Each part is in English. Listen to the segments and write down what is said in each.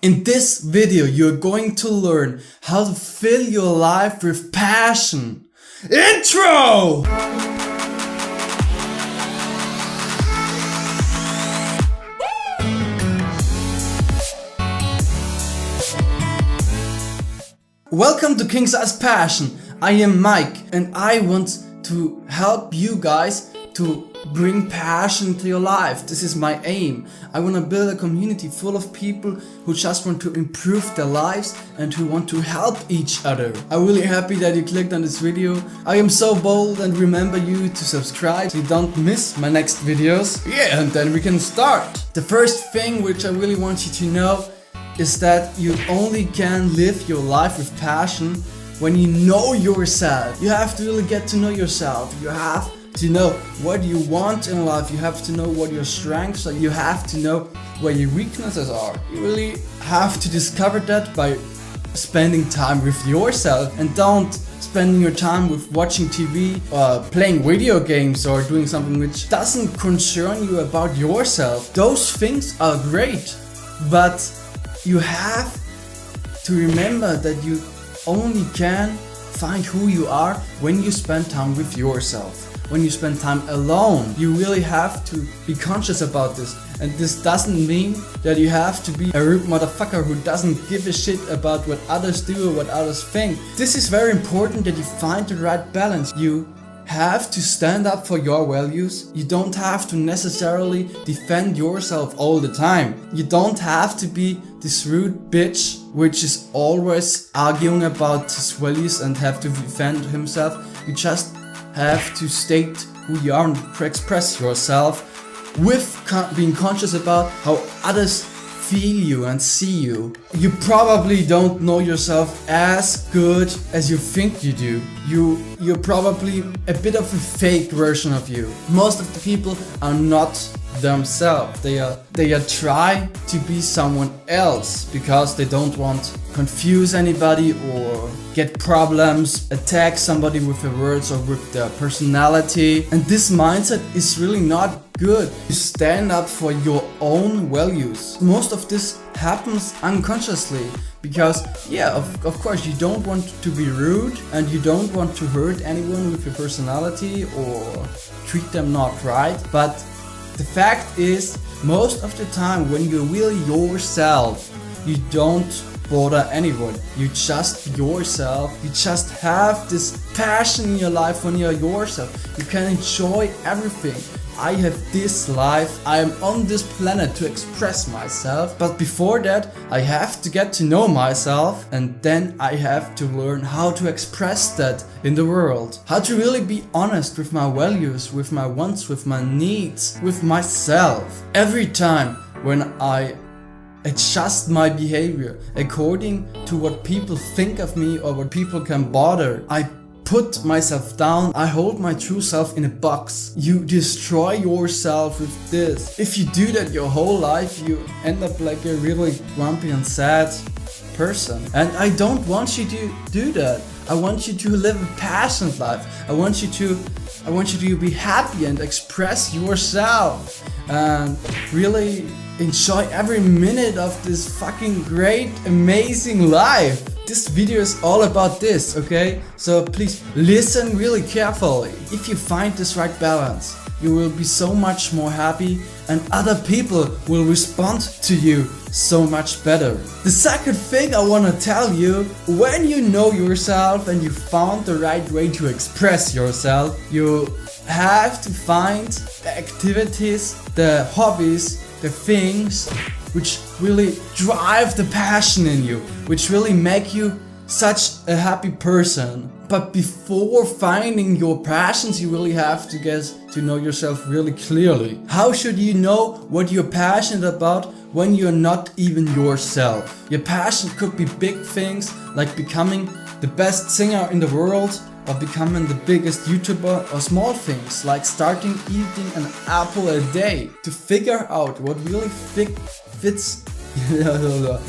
In this video, you're going to learn how to fill your life with passion. Intro! Welcome to KingSizePassion. I am Mike and I want to help you guys to bring passion to your life. This is my aim. I want to build a community full of people who just want to improve their lives and who want to help each other. I'm really happy that you clicked on this video. I am so bold and remember you to subscribe so you don't miss my next videos. Yeah, and then we can start. The first thing which I really want you to know is that you only can live your life with passion when you know yourself. You have to really get to know yourself. You have to know what you want in life. You have to know what your strengths are. You have to know where your weaknesses are. You really have to discover that by spending time with yourself, and don't spending your time with watching TV or playing video games or doing something which doesn't concern you about yourself. Those things are great, but you have to remember that you only can find who you are when you spend time with yourself. When you spend time alone, you really have to be conscious about this. And this doesn't mean that you have to be a rude motherfucker who doesn't give a shit about what others do or what others think. This is very important, that you find the right balance. You have to stand up for your values. You don't have to necessarily defend yourself all the time. You don't have to be this rude bitch which is always arguing about his values and have to defend himself. You just have to state who you are and express yourself with being conscious about how others feel you and see you. You probably don't know yourself as good as you think you do. You're probably a bit of a fake version of you. Most of the people are not themselves. They are trying to be someone else because they don't want to confuse anybody or get problems, attack somebody with their words or with their personality. And this mindset is really not good. You stand up for your own values. Most of this happens unconsciously because, yeah, of course you don't want to be rude and you don't want to hurt anyone with your personality or treat them not right. But the fact is, most of the time when you're really yourself, you don't bother anyone. You just be yourself. You just have this passion in your life when you're yourself. You can enjoy everything. I have this life. I am on this planet to express myself. But before that, I have to get to know myself, and then I have to learn how to express that in the world. How to really be honest with my values, with my wants, with my needs, with myself. Every time when I adjust my behavior according to what people think of me or what people can bother, I put myself down. I hold my true self in a box. You destroy yourself with this. If you do that your whole life, you end up like a really grumpy and sad person. And I don't want you to do that. I want you to live a passionate life. I want you to be happy and express yourself and really enjoy every minute of this fucking great, amazing life. This video is all about this, okay? So please listen really carefully. If you find this right balance, you will be so much more happy and other people will respond to you so much better. The second thing I want to tell you, when you know yourself and you found the right way to express yourself, you have to find the activities, the hobbies, the things which really drive the passion in you, which really make you such a happy person. But before finding your passions, you really have to get to know yourself really clearly. How should you know what you're passionate about when you're not even yourself? Your passion could be big things like becoming the best singer in the world or becoming the biggest YouTuber, or small things like starting eating an apple a day. To figure out what really fits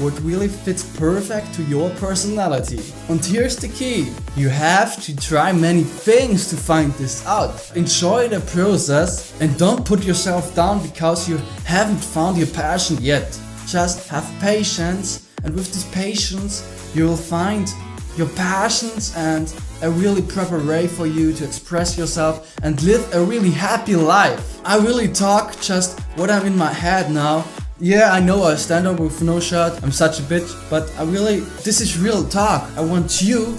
what really fits perfect to your personality. And here's the key. You have to try many things to find this out. Enjoy the process and don't put yourself down because you haven't found your passion yet. just have patience, and with this patience you will find your passions and a really proper way for you to express yourself and live a really happy life. I really talk just what I'm in my head now. Yeah, I know I stand up with no shirt, I'm such a bitch, but this is real talk. I want you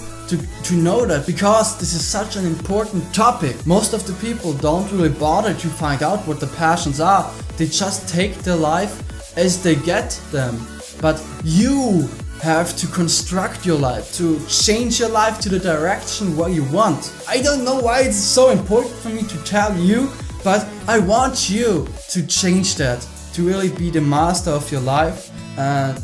to know that, because this is such an important topic. Most of the people don't really bother to find out what the passions are. They just take their life as they get them. But you have to construct your life, to change your life to the direction where you want. I don't know why it's so important for me to tell you, but I want you to change that, to really be the master of your life and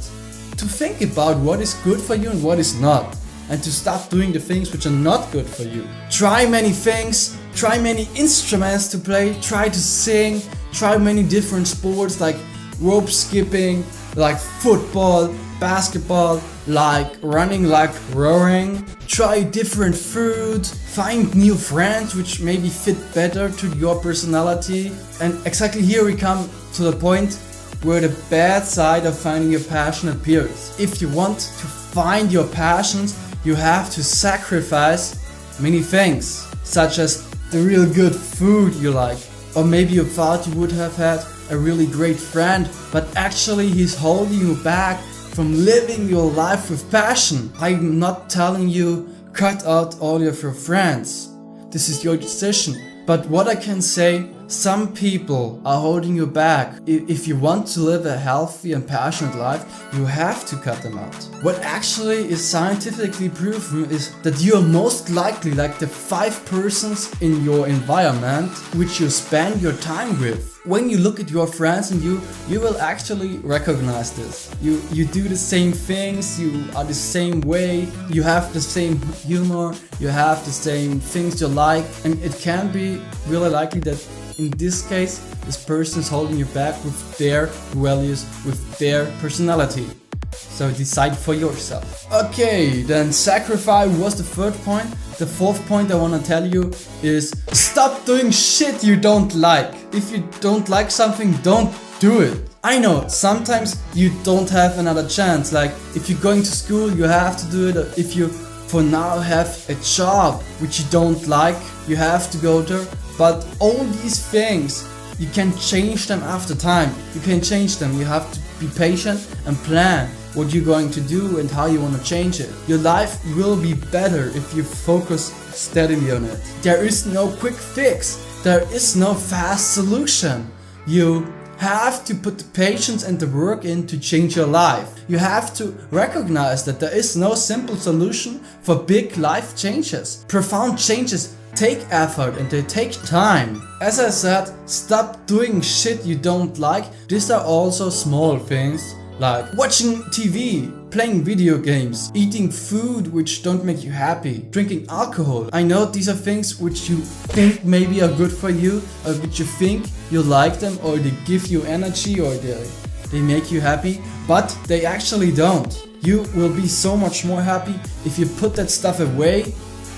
to think about what is good for you and what is not, and to stop doing the things which are not good for you. Try many things, try many instruments to play, try to sing, try many different sports like rope skipping, like football, basketball, like running, like rowing. Try different food, find new friends which maybe fit better to your personality. And exactly here we come to the point where the bad side of finding your passion appears. If you want to find your passions, you have to sacrifice many things, such as the real good food you like. Or maybe you thought you would have had a really great friend, but actually he's holding you back from living your life with passion. I'm not telling you cut out all of your friends. This is your decision. But what I can say, some people are holding you back. If you want to live a healthy and passionate life, you have to cut them out. What actually is scientifically proven is that you are most likely like the 5 persons in your environment which you spend your time with. When you look at your friends and you will actually recognize this. You do the same things, you are the same way, you have the same humor, you have the same things you like, and it can be really likely that in this case, this person is holding you back with their values, with their personality. So decide for yourself. Okay, then sacrifice was the third point. The fourth point I want to tell you is stop doing shit you don't like. If you don't like something, don't do it. I know, sometimes you don't have another chance. Like if you're going to school, you have to do it. If you for now have a job which you don't like, you have to go there. But all these things, you can change them after time. You can change them. You have to be patient and plan what you're going to do and how you want to change it. Your life will be better if you focus steadily on it. There is no quick fix. There is no fast solution. You have to put the patience and the work in to change your life. You have to recognize that there is no simple solution for big life changes. Profound changes take effort and they take time. As I said, stop doing shit you don't like. These are also small things like watching TV, playing video games, eating food which don't make you happy, drinking alcohol. I know these are things which you think maybe are good for you, or which you think you like them, or they give you energy, or they make you happy, but they actually don't. You will be so much more happy if you put that stuff away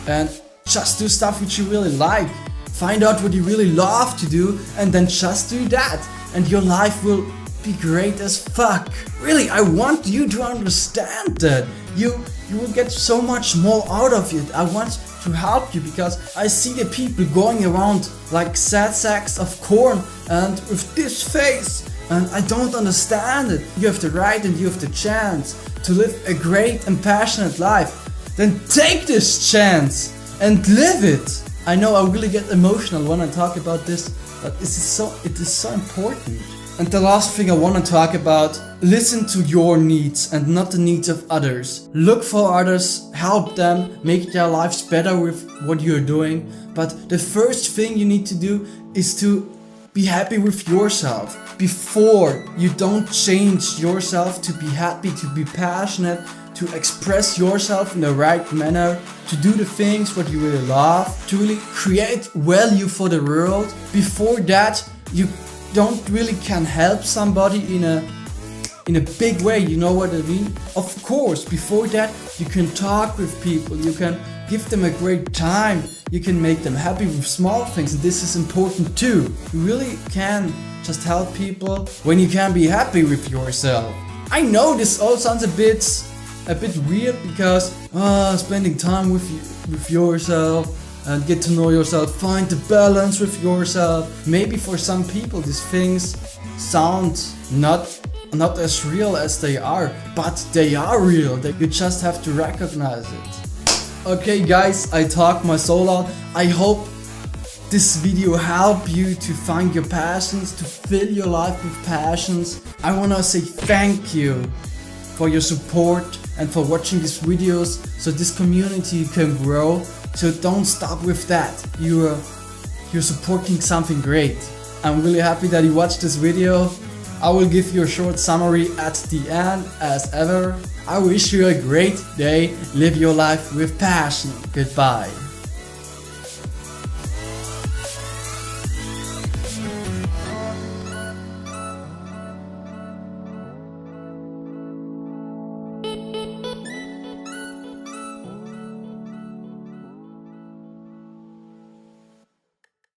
and just do stuff which you really like. Find out what you really love to do and then just do that, and your life will be great as fuck. Really, I want you to understand that. You will get so much more out of it. I want to help you because I see the people going around like sad sacks of corn and with this face, and I don't understand it. You have the right and you have the chance to live a great and passionate life. Then take this chance and live it. I know I really get emotional when I talk about this, but it is so important. And the last thing I want to talk about, listen to your needs and not the needs of others. Look for others, help them, make their lives better with what you're doing. But the first thing you need to do is to be happy with yourself. Before you don't change yourself to be happy, to be passionate, to express yourself in the right manner, to do the things what you really love, to really create value for the world. Before that, you don't really can help somebody in a big way, you know what I mean? Of course, before that you can talk with people, you can give them a great time, you can make them happy with small things, and this is important too. You really can just help people when you can be happy with yourself. I know this all sounds a bit weird because spending time with yourself and get to know yourself, find the balance with yourself. Maybe for some people these things sound not as real as they are, but they are real. You just have to recognize it. Okay guys, I talked my soul out. I hope this video helped you to find your passions, to fill your life with passions. I wanna say thank you for your support and for watching these videos so this community can grow. So don't stop with that. You're supporting something great. I'm really happy that you watched this video. I will give you a short summary at the end as ever. I wish you a great day. Live your life with passion. Goodbye.